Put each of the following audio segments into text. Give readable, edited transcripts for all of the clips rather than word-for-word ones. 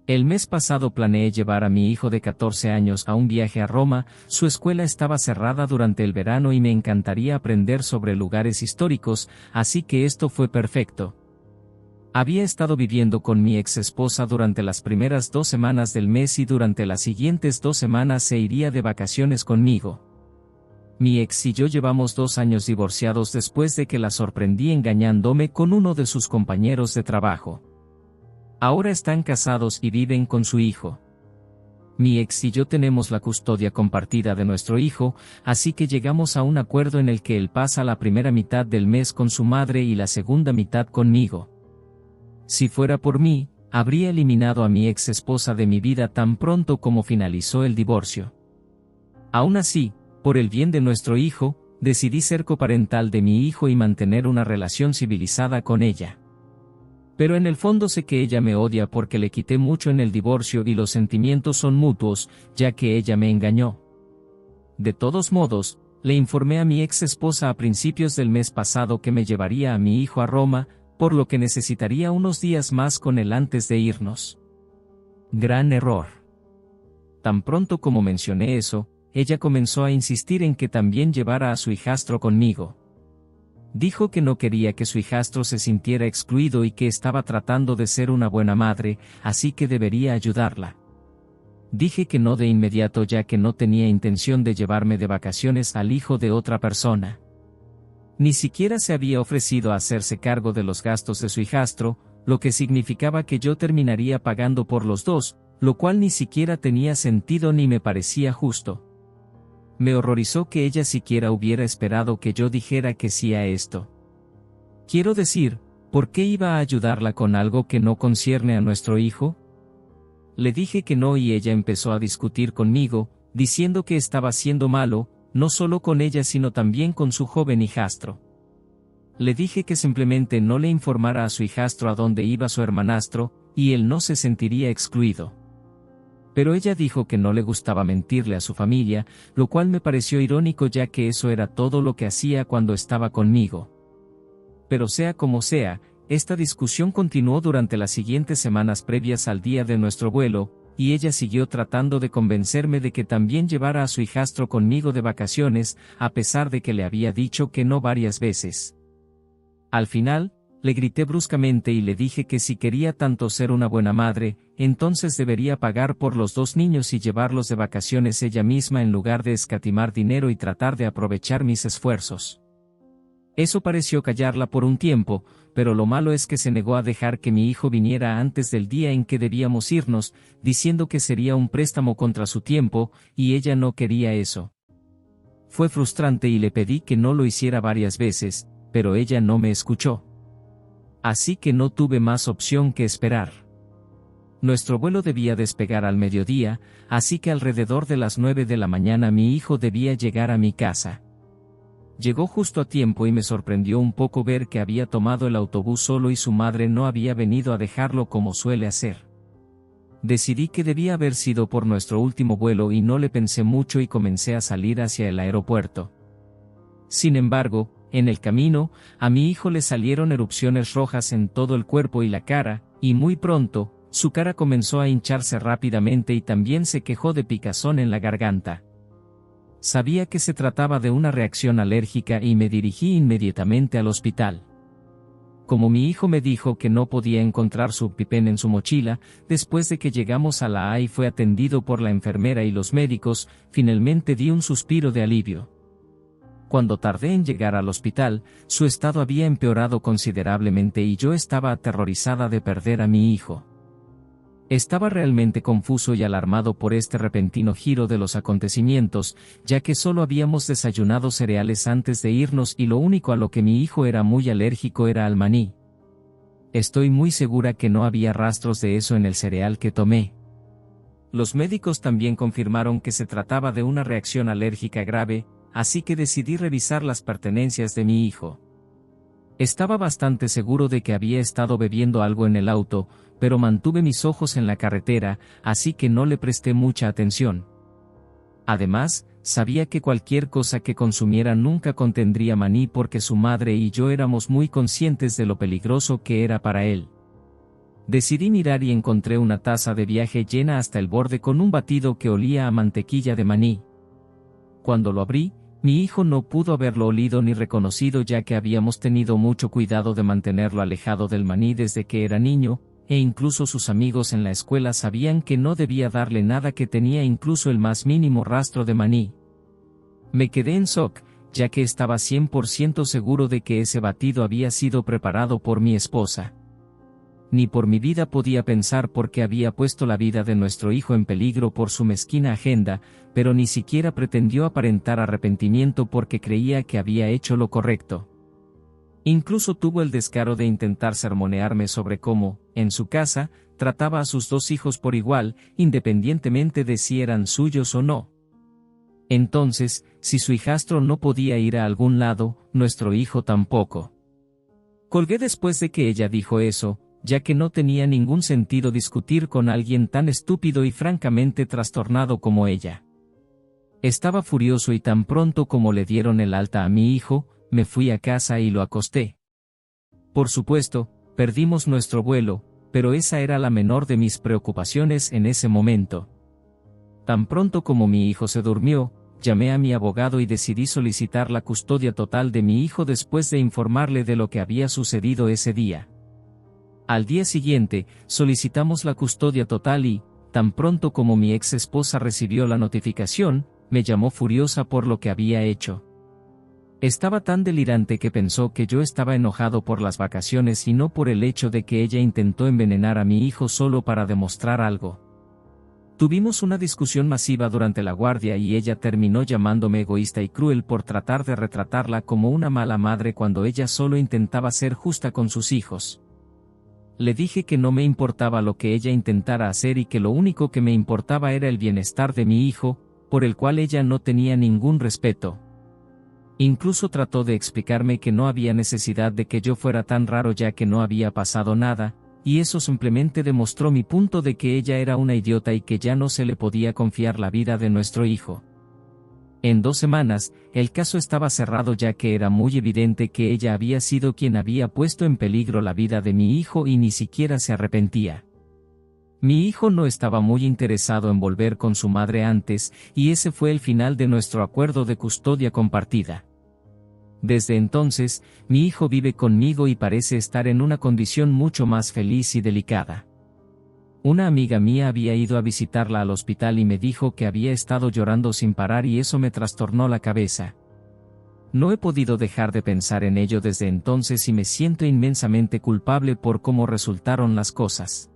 El mes pasado planeé llevar a mi hijo de 14 años a un viaje a Roma. Su escuela estaba cerrada durante el verano y me encantaría aprender sobre lugares históricos, así que esto fue perfecto. Había estado viviendo con mi ex esposa durante las primeras 2 semanas del mes y durante las siguientes 2 semanas se iría de vacaciones conmigo. Mi ex y yo llevamos 2 años divorciados después de que la sorprendí engañándome con uno de sus compañeros de trabajo. Ahora están casados y viven con su hijo. Mi ex y yo tenemos la custodia compartida de nuestro hijo, así que llegamos a un acuerdo en el que él pasa la primera mitad del mes con su madre y la segunda mitad conmigo. Si fuera por mí, habría eliminado a mi ex esposa de mi vida tan pronto como finalizó el divorcio. Aún así, por el bien de nuestro hijo, decidí ser coparental de mi hijo y mantener una relación civilizada con ella. Pero en el fondo sé que ella me odia porque le quité mucho en el divorcio y los sentimientos son mutuos, ya que ella me engañó. De todos modos, le informé a mi ex esposa a principios del mes pasado que me llevaría a mi hijo a Roma, por lo que necesitaría unos días más con él antes de irnos. Gran error. Tan pronto como mencioné eso, ella comenzó a insistir en que también llevara a su hijastro conmigo. Dijo que no quería que su hijastro se sintiera excluido y que estaba tratando de ser una buena madre, así que debería ayudarla. Dije que no de inmediato ya que no tenía intención de llevarme de vacaciones al hijo de otra persona. Ni siquiera se había ofrecido a hacerse cargo de los gastos de su hijastro, lo que significaba que yo terminaría pagando por los dos, lo cual ni siquiera tenía sentido ni me parecía justo. Me horrorizó que ella siquiera hubiera esperado que yo dijera que sí a esto. Quiero decir, ¿por qué iba a ayudarla con algo que no concierne a nuestro hijo? Le dije que no y ella empezó a discutir conmigo, diciendo que estaba siendo malo, no solo con ella sino también con su joven hijastro. Le dije que simplemente no le informara a su hijastro a dónde iba su hermanastro, y él no se sentiría excluido. Pero ella dijo que no le gustaba mentirle a su familia, lo cual me pareció irónico ya que eso era todo lo que hacía cuando estaba conmigo. Pero sea como sea, esta discusión continuó durante las siguientes semanas previas al día de nuestro vuelo, y ella siguió tratando de convencerme de que también llevara a su hijastro conmigo de vacaciones, a pesar de que le había dicho que no varias veces. Al final, le grité bruscamente y le dije que si quería tanto ser una buena madre, entonces debería pagar por los 2 niños y llevarlos de vacaciones ella misma en lugar de escatimar dinero y tratar de aprovechar mis esfuerzos. Eso pareció callarla por un tiempo, pero lo malo es que se negó a dejar que mi hijo viniera antes del día en que debíamos irnos, diciendo que sería un préstamo contra su tiempo, y ella no quería eso. Fue frustrante y le pedí que no lo hiciera varias veces, pero ella no me escuchó. Así que no tuve más opción que esperar. Nuestro vuelo debía despegar al mediodía, así que alrededor de las 9 de la mañana mi hijo debía llegar a mi casa. Llegó justo a tiempo y me sorprendió un poco ver que había tomado el autobús solo y su madre no había venido a dejarlo como suele hacer. Decidí que debía haber sido por nuestro último vuelo y no le pensé mucho y comencé a salir hacia el aeropuerto. Sin embargo, en el camino, a mi hijo le salieron erupciones rojas en todo el cuerpo y la cara, y muy pronto, su cara comenzó a hincharse rápidamente y también se quejó de picazón en la garganta. Sabía que se trataba de una reacción alérgica y me dirigí inmediatamente al hospital. Como mi hijo me dijo que no podía encontrar su EpiPen en su mochila, después de que llegamos a la A y fue atendido por la enfermera y los médicos, finalmente di un suspiro de alivio. Cuando tardé en llegar al hospital, su estado había empeorado considerablemente y yo estaba aterrorizada de perder a mi hijo. Estaba realmente confuso y alarmado por este repentino giro de los acontecimientos, ya que solo habíamos desayunado cereales antes de irnos y lo único a lo que mi hijo era muy alérgico era al maní. Estoy muy segura que no había rastros de eso en el cereal que tomé. Los médicos también confirmaron que se trataba de una reacción alérgica grave, así que decidí revisar las pertenencias de mi hijo. Estaba bastante seguro de que había estado bebiendo algo en el auto, pero mantuve mis ojos en la carretera, así que no le presté mucha atención. Además, sabía que cualquier cosa que consumiera nunca contendría maní porque su madre y yo éramos muy conscientes de lo peligroso que era para él. Decidí mirar y encontré una taza de viaje llena hasta el borde con un batido que olía a mantequilla de maní. Cuando lo abrí, mi hijo no pudo haberlo olido ni reconocido ya que habíamos tenido mucho cuidado de mantenerlo alejado del maní desde que era niño, e incluso sus amigos en la escuela sabían que no debía darle nada que tenía incluso el más mínimo rastro de maní. Me quedé en shock, ya que estaba 100% seguro de que ese batido había sido preparado por mi esposa. Ni por mi vida podía pensar por qué había puesto la vida de nuestro hijo en peligro por su mezquina agenda, pero ni siquiera pretendió aparentar arrepentimiento porque creía que había hecho lo correcto. Incluso tuvo el descaro de intentar sermonearme sobre cómo, en su casa, trataba a sus dos hijos por igual, independientemente de si eran suyos o no. Entonces, si su hijastro no podía ir a algún lado, nuestro hijo tampoco. Colgué después de que ella dijo eso, ya que no tenía ningún sentido discutir con alguien tan estúpido y francamente trastornado como ella. Estaba furioso y tan pronto como le dieron el alta a mi hijo, me fui a casa y lo acosté. Por supuesto, perdimos nuestro vuelo, pero esa era la menor de mis preocupaciones en ese momento. Tan pronto como mi hijo se durmió, llamé a mi abogado y decidí solicitar la custodia total de mi hijo después de informarle de lo que había sucedido ese día. Al día siguiente, solicitamos la custodia total y, tan pronto como mi ex esposa recibió la notificación, me llamó furiosa por lo que había hecho. Estaba tan delirante que pensó que yo estaba enojado por las vacaciones y no por el hecho de que ella intentó envenenar a mi hijo solo para demostrar algo. Tuvimos una discusión masiva durante la guardia y ella terminó llamándome egoísta y cruel por tratar de retratarla como una mala madre cuando ella solo intentaba ser justa con sus hijos. Le dije que no me importaba lo que ella intentara hacer y que lo único que me importaba era el bienestar de mi hijo, por el cual ella no tenía ningún respeto. Incluso trató de explicarme que no había necesidad de que yo fuera tan raro ya que no había pasado nada, y eso simplemente demostró mi punto de que ella era una idiota y que ya no se le podía confiar la vida de nuestro hijo. En 2 semanas, el caso estaba cerrado ya que era muy evidente que ella había sido quien había puesto en peligro la vida de mi hijo y ni siquiera se arrepentía. Mi hijo no estaba muy interesado en volver con su madre antes, y ese fue el final de nuestro acuerdo de custodia compartida. Desde entonces, mi hijo vive conmigo y parece estar en una condición mucho más feliz y delicada. Una amiga mía había ido a visitarla al hospital y me dijo que había estado llorando sin parar y eso me trastornó la cabeza. No he podido dejar de pensar en ello desde entonces y me siento inmensamente culpable por cómo resultaron las cosas.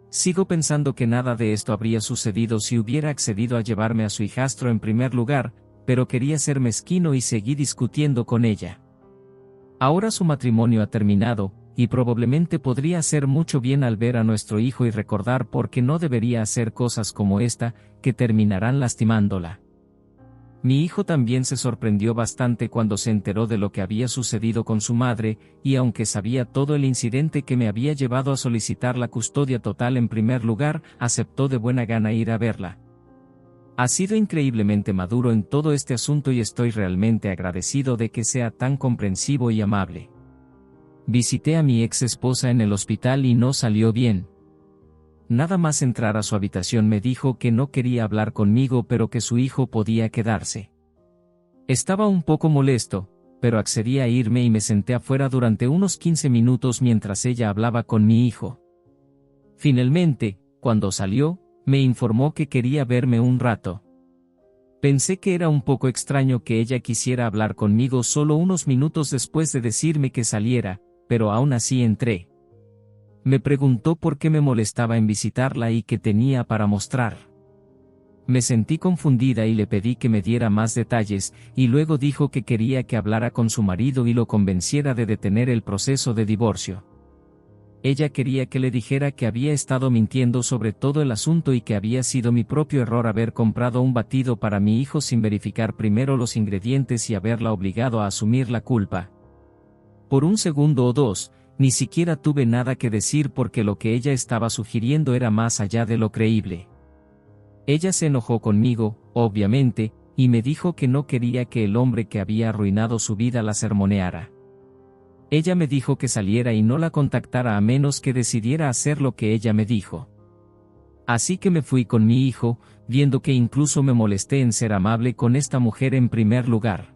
Sigo pensando que nada de esto habría sucedido si hubiera accedido a llevarme a su hijastro en primer lugar, pero quería ser mezquino y seguí discutiendo con ella. Ahora su matrimonio ha terminado, y probablemente podría hacer mucho bien al ver a nuestro hijo y recordar por qué no debería hacer cosas como esta, que terminarán lastimándola. Mi hijo también se sorprendió bastante cuando se enteró de lo que había sucedido con su madre, y aunque sabía todo el incidente que me había llevado a solicitar la custodia total en primer lugar, aceptó de buena gana ir a verla. Ha sido increíblemente maduro en todo este asunto y estoy realmente agradecido de que sea tan comprensivo y amable. Visité a mi ex esposa en el hospital y no salió bien. Nada más entrar a su habitación me dijo que no quería hablar conmigo pero que su hijo podía quedarse. Estaba un poco molesto, pero accedí a irme y me senté afuera durante unos 15 minutos mientras ella hablaba con mi hijo. Finalmente, cuando salió, me informó que quería verme un rato. Pensé que era un poco extraño que ella quisiera hablar conmigo solo unos minutos después de decirme que saliera, pero aún así entré. Me preguntó por qué me molestaba en visitarla y qué tenía para mostrar. Me sentí confundida y le pedí que me diera más detalles, y luego dijo que quería que hablara con su marido y lo convenciera de detener el proceso de divorcio. Ella quería que le dijera que había estado mintiendo sobre todo el asunto y que había sido mi propio error haber comprado un batido para mi hijo sin verificar primero los ingredientes y haberla obligado a asumir la culpa. Por un segundo o dos, ni siquiera tuve nada que decir porque lo que ella estaba sugiriendo era más allá de lo creíble. Ella se enojó conmigo, obviamente, y me dijo que no quería que el hombre que había arruinado su vida la sermoneara. Ella me dijo que saliera y no la contactara a menos que decidiera hacer lo que ella me dijo. Así que me fui con mi hijo, viendo que incluso me molesté en ser amable con esta mujer en primer lugar.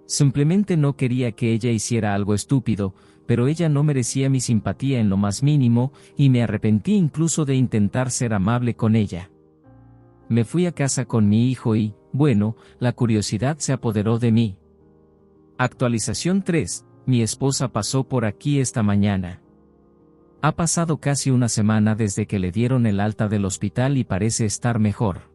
Simplemente no quería que ella hiciera algo estúpido, pero ella no merecía mi simpatía en lo más mínimo, y me arrepentí incluso de intentar ser amable con ella. Me fui a casa con mi hijo y, bueno, la curiosidad se apoderó de mí. Actualización 3. Mi esposa pasó por aquí esta mañana. Ha pasado casi una semana desde que le dieron el alta del hospital y parece estar mejor.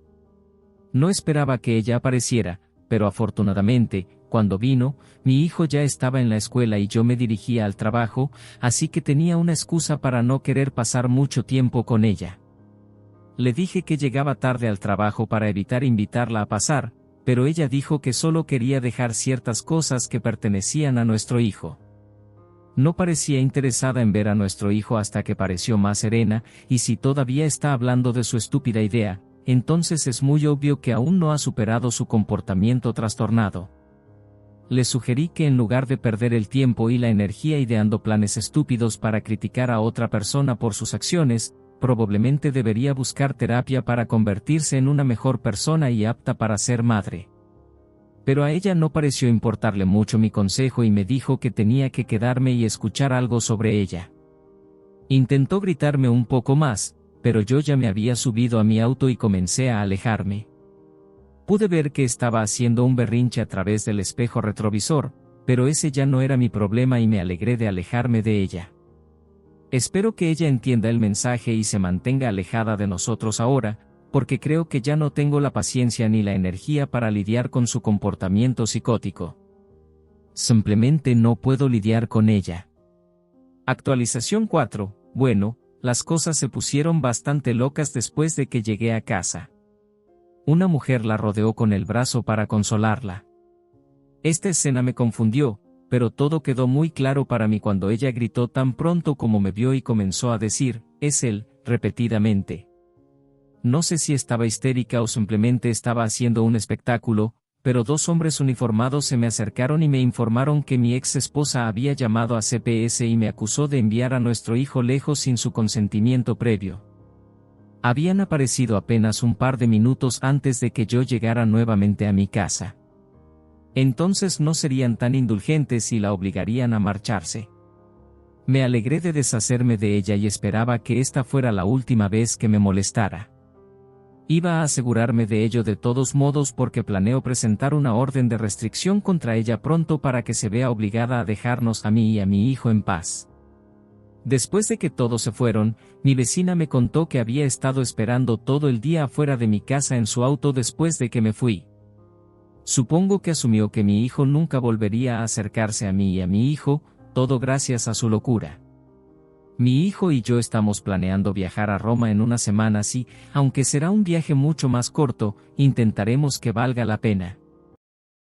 No esperaba que ella apareciera, pero afortunadamente, cuando vino, mi hijo ya estaba en la escuela y yo me dirigía al trabajo, así que tenía una excusa para no querer pasar mucho tiempo con ella. Le dije que llegaba tarde al trabajo para evitar invitarla a pasar, pero ella dijo que solo quería dejar ciertas cosas que pertenecían a nuestro hijo. No parecía interesada en ver a nuestro hijo hasta que pareció más serena, y si todavía está hablando de su estúpida idea, entonces es muy obvio que aún no ha superado su comportamiento trastornado. Le sugerí que en lugar de perder el tiempo y la energía ideando planes estúpidos para criticar a otra persona por sus acciones, probablemente debería buscar terapia para convertirse en una mejor persona y apta para ser madre. Pero a ella no pareció importarle mucho mi consejo y me dijo que tenía que quedarme y escuchar algo sobre ella. Intentó gritarme un poco más, pero yo ya me había subido a mi auto y comencé a alejarme. Pude ver que estaba haciendo un berrinche a través del espejo retrovisor, pero ese ya no era mi problema y me alegré de alejarme de ella. Espero que ella entienda el mensaje y se mantenga alejada de nosotros ahora, porque creo que ya no tengo la paciencia ni la energía para lidiar con su comportamiento psicótico. Simplemente no puedo lidiar con ella. Actualización 4. Bueno, las cosas se pusieron bastante locas después de que llegué a casa. Una mujer la rodeó con el brazo para consolarla. Esta escena me confundió, pero todo quedó muy claro para mí cuando ella gritó tan pronto como me vio y comenzó a decir, «Es él», repetidamente. No sé si estaba histérica o simplemente estaba haciendo un espectáculo, pero dos hombres uniformados se me acercaron y me informaron que mi ex esposa había llamado a CPS y me acusó de enviar a nuestro hijo lejos sin su consentimiento previo. Habían aparecido apenas un par de minutos antes de que yo llegara nuevamente a mi casa. Entonces no serían tan indulgentes y la obligarían a marcharse. Me alegré de deshacerme de ella y esperaba que esta fuera la última vez que me molestara. Iba a asegurarme de ello de todos modos porque planeo presentar una orden de restricción contra ella pronto para que se vea obligada a dejarnos a mí y a mi hijo en paz. Después de que todos se fueron, mi vecina me contó que había estado esperando todo el día afuera de mi casa en su auto después de que me fui. Supongo que asumió que mi hijo nunca volvería a acercarse a mí y a mi hijo, todo gracias a su locura. Mi hijo y yo estamos planeando viajar a Roma en una semana y, aunque será un viaje mucho más corto, intentaremos que valga la pena.